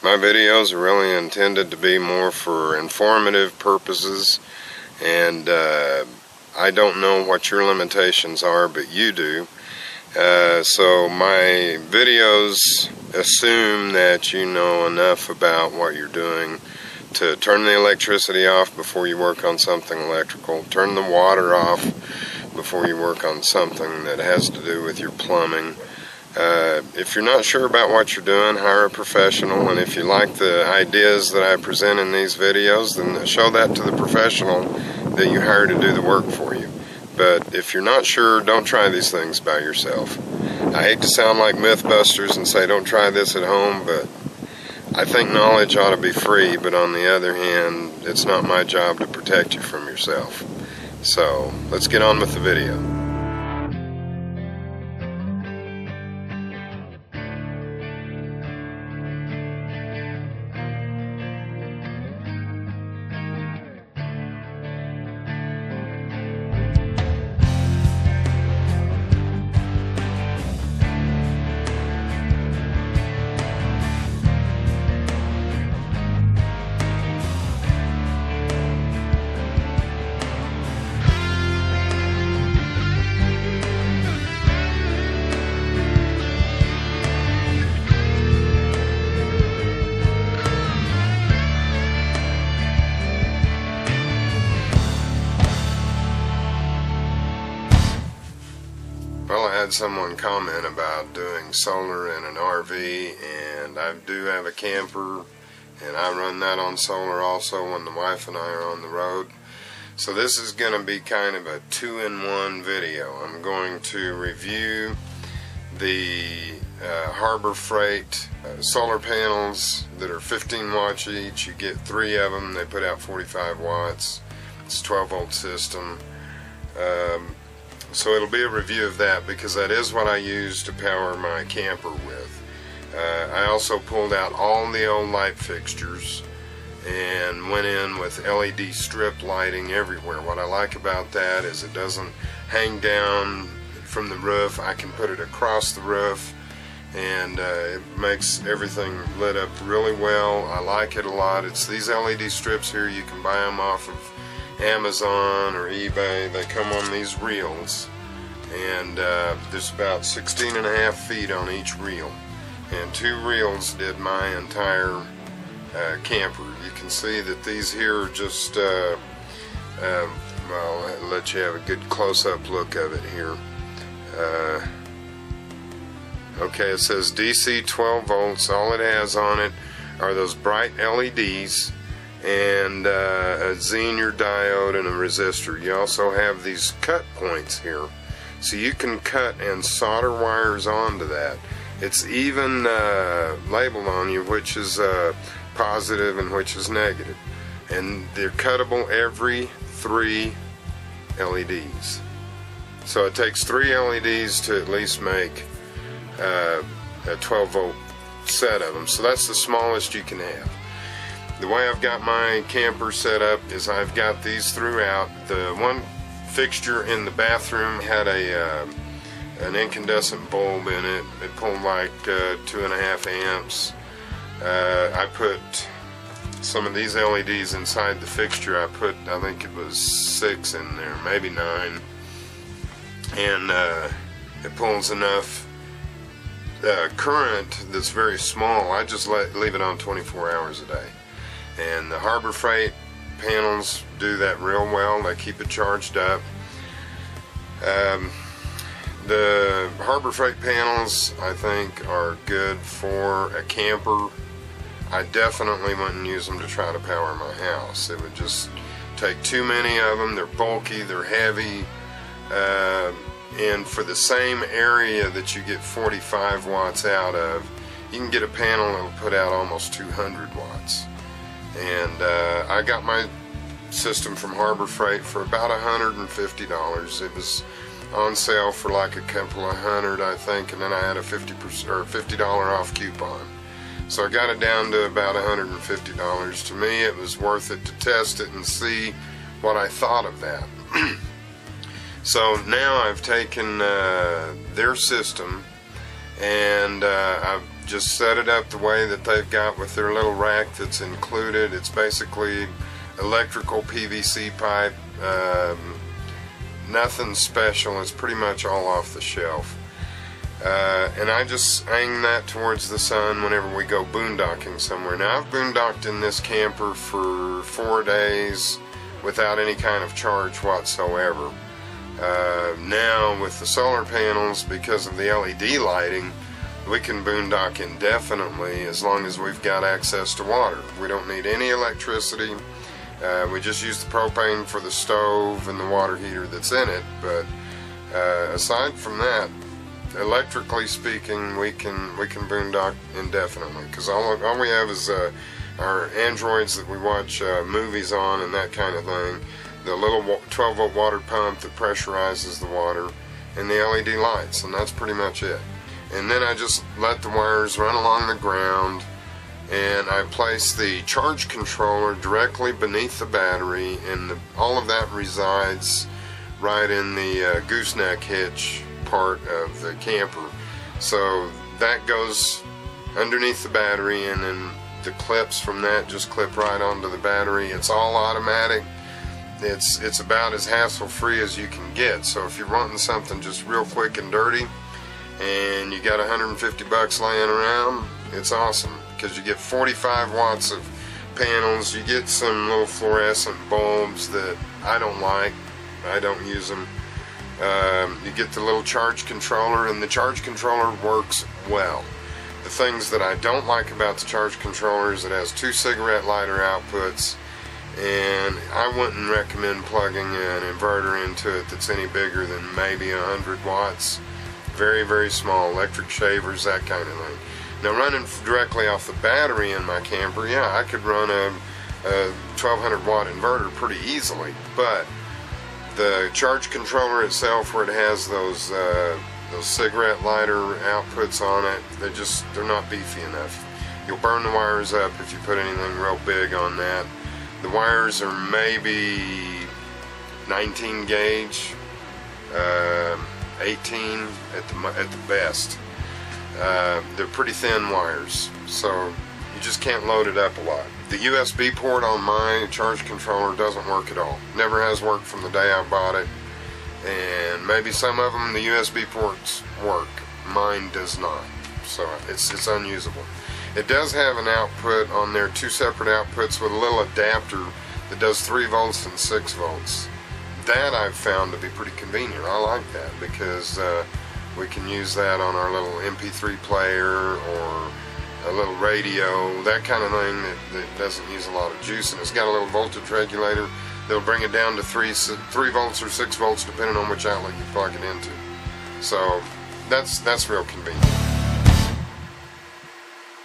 My videos are really intended to be more for informative purposes, and I don't know what your limitations are, but you do. So my videos assume that you know enough about what you're doing to turn the electricity off before you work on something electrical, turn the water off before you work on something that has to do with your plumbing. If you're not sure about what you're doing, hire a professional, and if you like the ideas that I present in these videos, then show that to the professional that you hire to do the work for you. But if you're not sure, don't try these things by yourself. I hate to sound like Mythbusters and say don't try this at home, but I think knowledge ought to be free, but on the other hand, it's not my job to protect you from yourself. So, let's get on with the video. Well, I had someone comment about doing solar in an RV, and I do have a camper, and I run that on solar also when the wife and I are on the road. So this is going to be kind of a two-in-one video. I'm going to review the Harbor Freight solar panels that are 15 watts each. You get 3 of them. They put out 45 watts. It's a 12-volt system. So it'll be a review of that because that is what I use to power my camper with. I also pulled out all the old light fixtures and went in with LED strip lighting everywhere. What I like about that is it doesn't hang down from the roof. I can put it across the roof, and it makes everything lit up really well. I like it a lot. It's these LED strips here. You can buy them off of Amazon or eBay. They come on these reels, and there's about 16.5 feet on each reel, and 2 reels did my entire camper. You can see that these here are just well, I'll let you have a good close-up look of it here. Okay, it says DC 12 volts. All it has on it are those bright LEDs and a Zener diode and a resistor. You also have these cut points here, so you can cut and solder wires onto that. It's even labeled on you which is positive and which is negative, and they're cuttable every 3 LEDs. So it takes 3 LEDs to at least make a 12 volt set of them. So that's the smallest you can have. The way I've got my camper set up is I've got these throughout. The one fixture in the bathroom had an incandescent bulb in it. It pulled like 2.5 amps. I put some of these LEDs inside the fixture. I put, I think it was 6 in there, maybe 9. And it pulls enough current that's very small. I just leave it on 24 hours a day. And the Harbor Freight panels do that real well. They keep it charged up. The Harbor Freight panels, I think, are good for a camper. I definitely wouldn't use them to try to power my house. It would just take too many of them. They're bulky, they're heavy, and for the same area that you get 45 watts out of, you can get a panel that will put out almost 200 watts. And I got my system from Harbor Freight for about $150. It was on sale for like a couple of hundred, I think, and then I had a $50 off coupon. So I got it down to about $150. To me, it was worth it to test it and see what I thought of that. So now I've taken their system, and I've just set it up the way that they've got with their little rack that's included. It's basically electrical PVC pipe, nothing special. It's pretty much all off the shelf. And I just hang that towards the sun whenever we go boondocking somewhere. Now, I've boondocked in this camper for 4 days without any kind of charge whatsoever. Now, with the solar panels, because of the LED lighting, we can boondock indefinitely as long as we've got access to water. We don't need any electricity. We just use the propane for the stove and the water heater that's in it. But aside from that, electrically speaking, we can boondock indefinitely, because all we have is our Androids that we watch movies on and that kind of thing, the little 12-volt water pump that pressurizes the water, and the LED lights, and that's pretty much it. And then I just let the wires run along the ground, and I place the charge controller directly beneath the battery, and all of that resides right in the gooseneck hitch part of the camper. So that goes underneath the battery, and then the clips from that just clip right onto the battery. It's all automatic. It's about as hassle-free as you can get. So if you're wanting something just real quick and dirty, and you got 150 bucks laying around, it's awesome, because you get 45 watts of panels. You get some little fluorescent bulbs that I don't like. I don't use them. You get the little charge controller, and the charge controller works well. The things that I don't like about the charge controller is it has 2 cigarette lighter outputs, and I wouldn't recommend plugging an inverter into it that's any bigger than maybe 100 watts. Very, very small, electric shavers, that kind of thing. Now, running directly off the battery in my camper, yeah, I could run a 1200 watt inverter pretty easily, but the charge controller itself, where it has those cigarette lighter outputs on it, they're not beefy enough. You'll burn the wires up if you put anything real big on that. The wires are maybe 19 gauge, 18 at the best. They're pretty thin wires, so you just can't load it up a lot. The USB port on my charge controller doesn't work at all. Never has worked from the day I bought it. And maybe some of them, the USB ports work. Mine does not. So it's unusable. It does have an output on there, 2 separate outputs with a little adapter that does 3 volts and 6 volts. That I've found to be pretty convenient. I like that, because we can use that on our little MP3 player or a little radio, that kind of thing that doesn't use a lot of juice, and it's got a little voltage regulator that'll bring it down to 3 volts or 6 volts depending on which outlet you plug it into. So that's real convenient.